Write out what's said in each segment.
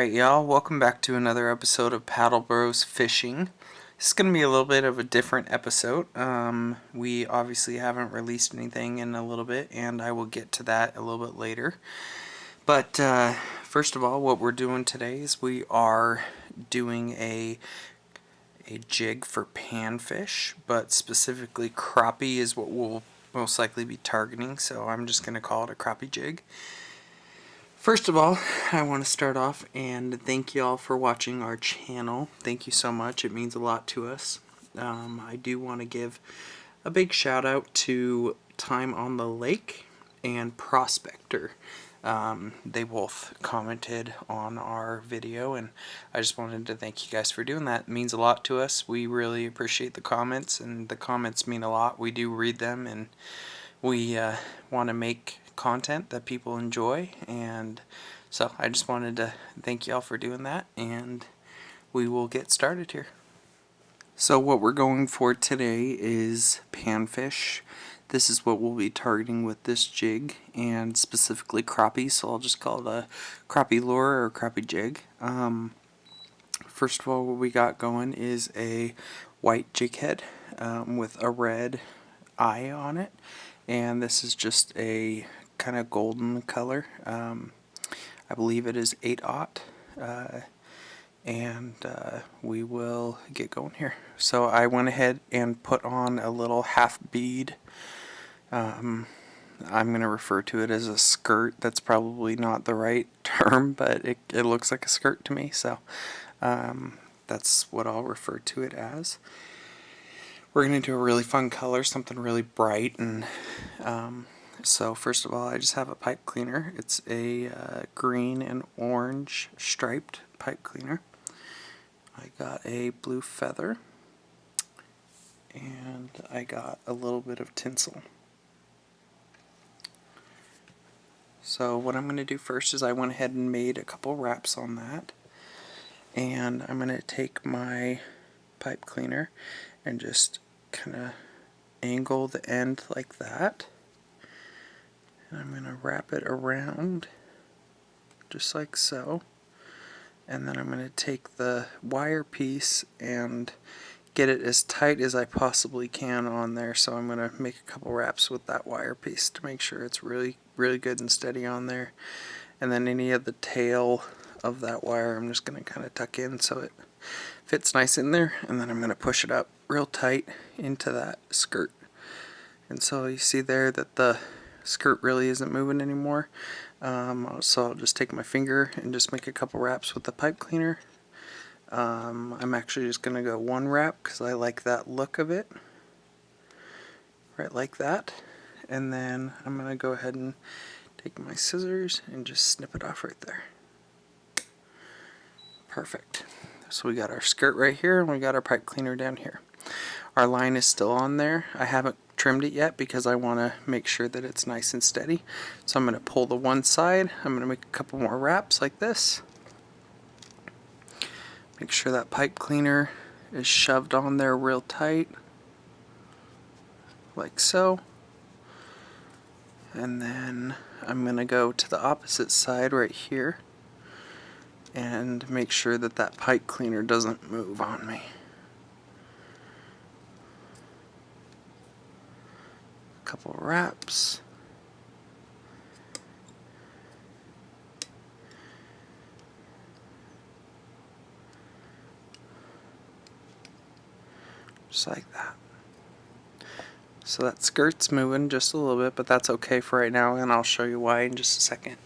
Alright y'all, welcome back to another episode of Paddle Bros Fishing. This is going to be a little bit of a different episode. We obviously haven't released anything in a little bit, and I will get to that a little bit later. But first of all, what we're doing today is we are doing a jig for panfish, but specifically crappie is what we'll most likely be targeting, so I'm just going to call it a crappie jig. First of all, I want to start off and thank y'all for watching our channel. Thank you so much. It means a lot to us. I do want to give a big shout out to Time on the Lake and Prospector. They both commented on our video, and I just wanted to thank you guys for doing that. It means a lot to us. We really appreciate the comments, and the comments mean a lot. We do read them, and we want to make content that people enjoy, and so I just wanted to thank y'all for doing that, and we will get started here. So what we're going for today is panfish. This is what we'll be targeting with this jig, and specifically crappie, so I'll just call it a crappie lure or crappie jig. First of all, what we got going is a white jig head with a red eye on it, and this is just a kind of golden color. I believe it is 8/0, and we will get going here. So I went ahead and put on a little half bead. I'm going to refer to it as a skirt. That's probably not the right term, but it looks like a skirt to me, so that's what I'll refer to it as. We're going to do a really fun color, something really bright, and so first of all, I just have a pipe cleaner. It's a green and orange striped pipe cleaner. I got a blue feather, and I got a little bit of tinsel. So what I'm going to do first is I went ahead and made a couple wraps on that, and I'm going to take my pipe cleaner and just kind of angle the end like that, and I'm going to wrap it around just like so, and then I'm going to take the wire piece and get it as tight as I possibly can on there. So I'm going to make a couple wraps with that wire piece to make sure it's really good and steady on there, and then any of the tail of that wire I'm just going to kind of tuck in so it fits nice in there, and then I'm going to push it up real tight into that skirt. And so you see there that the skirt really isn't moving anymore. So I'll just take my finger and just make a couple wraps with the pipe cleaner. I'm actually just going to go one wrap because I like that look of it. Right like that. And then I'm going to go ahead and take my scissors and just snip it off right there. Perfect. So we got our skirt right here, and we got our pipe cleaner down here. Our line is still on there. I haven't trimmed it yet because I want to make sure that it's nice and steady. So I'm going to pull the one side. I'm going to make a couple more wraps like this. Make sure that pipe cleaner is shoved on there real tight, like so. And then I'm going to go to the opposite side right here and make sure that that pipe cleaner doesn't move on me. Couple wraps. Just like that. So that skirt's moving just a little bit, but that's okay for right now, and I'll show you why in just a second.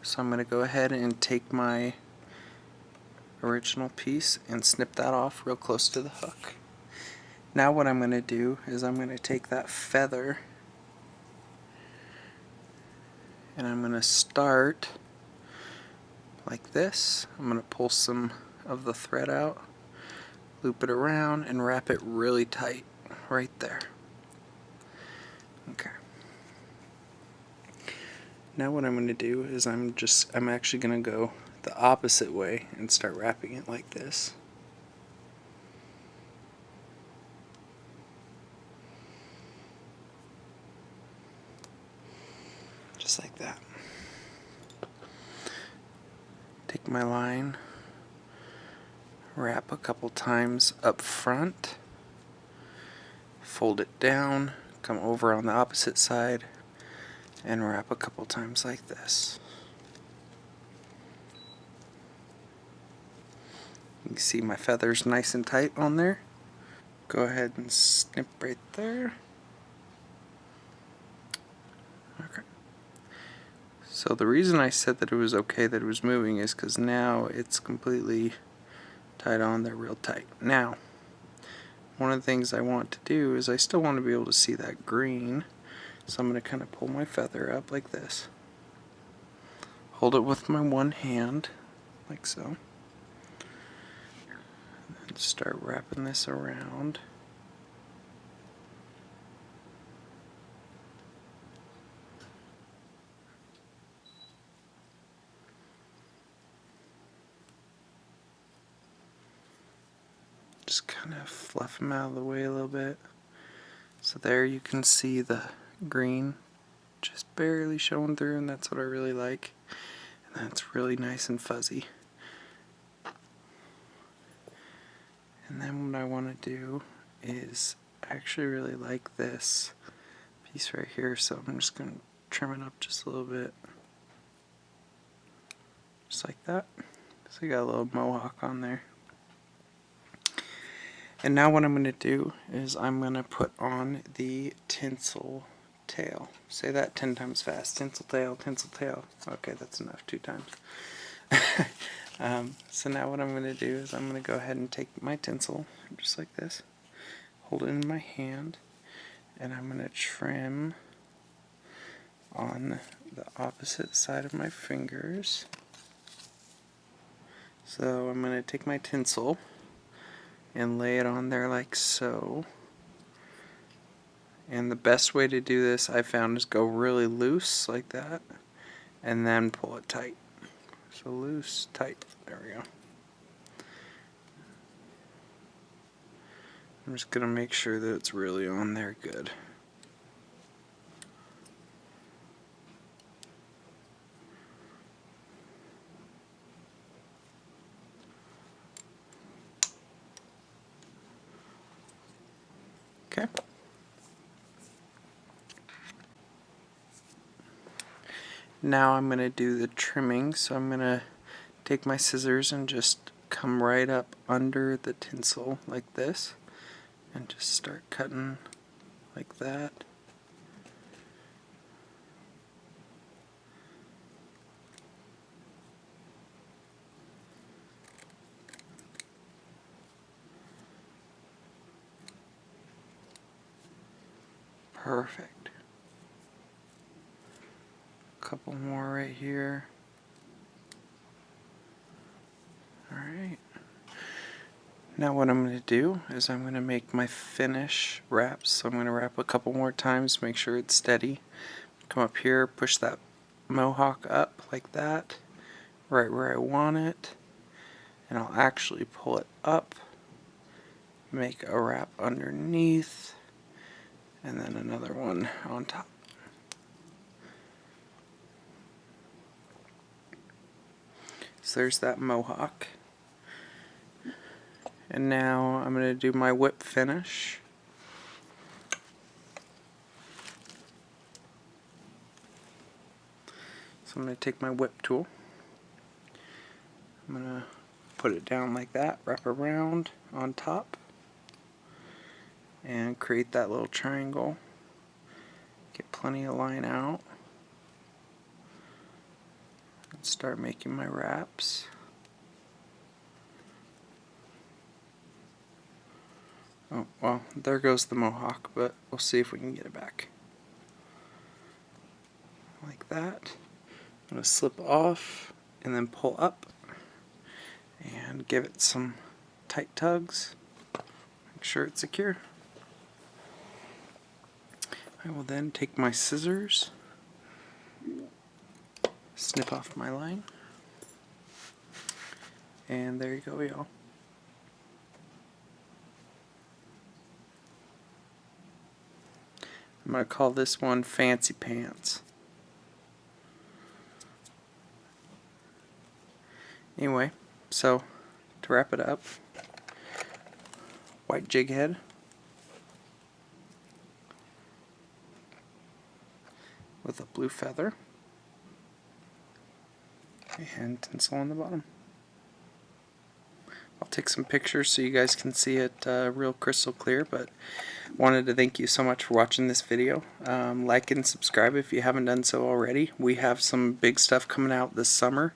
So I'm going to go ahead and take my original piece and snip that off real close to the hook. Now what I'm going to do is I'm going to take that feather and I'm going to start like this. I'm going to pull some of the thread out, loop it around, and wrap it really tight right there. Okay. Now what I'm going to do is I'm actually going to go the opposite way and start wrapping it like this. Just like that. Take my line, wrap a couple times up front, fold it down, come over on the opposite side, and wrap a couple times like this. You can see my feather's nice and tight on there. Go ahead and snip right there. Okay. So the reason I said that it was okay that it was moving is because now it's completely tied on there real tight. Now, one of the things I want to do is I still want to be able to see that green. So I'm going to kind of pull my feather up like this. Hold it with my one hand, like so. And start wrapping this around. Just kind of fluff them out of the way a little bit. So there you can see the green just barely showing through, and that's what I really like. And that's really nice and fuzzy. And then what I want to do is I actually really like this piece right here, so I'm just going to trim it up just a little bit. Just like that. So you got a little mohawk on there. And now what I'm going to do is I'm going to put on the tinsel tail. Say that 10 times fast. Tinsel tail, tinsel tail. Okay, that's enough. 2 times. So now what I'm going to do is I'm going to go ahead and take my tinsel, just like this, hold it in my hand, and I'm going to trim on the opposite side of my fingers. So I'm going to take my tinsel and lay it on there like so. And the best way to do this I found is go really loose like that and then pull it tight. So loose, tight. There we go. I'm just going to make sure that it's really on there good. Okay. Now I'm going to do the trimming, so I'm going to take my scissors and just come right up under the tinsel like this and just start cutting like that. Perfect. Couple more right here. Alright. Now what I'm going to do is I'm going to make my finish wraps. So I'm going to wrap a couple more times, make sure it's steady. Come up here, push that mohawk up like that, right where I want it. And I'll actually pull it up, make a wrap underneath, and then another one on top. So there's that mohawk. And now I'm going to do my whip finish. So I'm going to take my whip tool. I'm going to put it down like that, wrap around on top, and create that little triangle. Get plenty of line out. And start making my wraps. Oh, well, there goes the mohawk, but we'll see if we can get it back. Like that. I'm going to slip off and then pull up and give it some tight tugs. Make sure it's secure. I will then take my scissors, snip off my line, and there you go, y'all. I'm going to call this one Fancy Pants. Anyway, so to wrap it up, white jig head, with a blue feather, and tinsel on the bottom. I'll take some pictures so you guys can see it real crystal clear, but wanted to thank you so much for watching this video. Like and subscribe if you haven't done so already. We have some big stuff coming out this summer.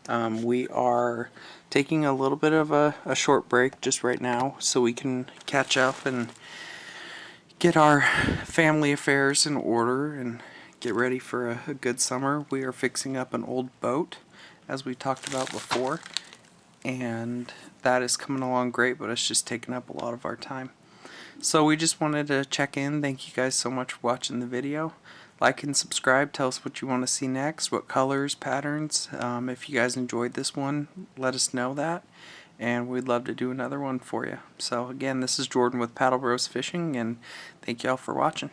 We are taking a little bit of a short break just right now so we can catch up and get our family affairs in order and get ready for a good summer. We are fixing up an old boat, as we talked about before, and that is coming along great, but it's just taking up a lot of our time. So we just wanted to check in. Thank you guys so much for watching the video. Like and subscribe. Tell us what you want to see next, what colors, patterns. If you guys enjoyed this one, let us know that, and we'd love to do another one for you. So again, this is Jordan with Paddle Bros Fishing, and thank y'all for watching.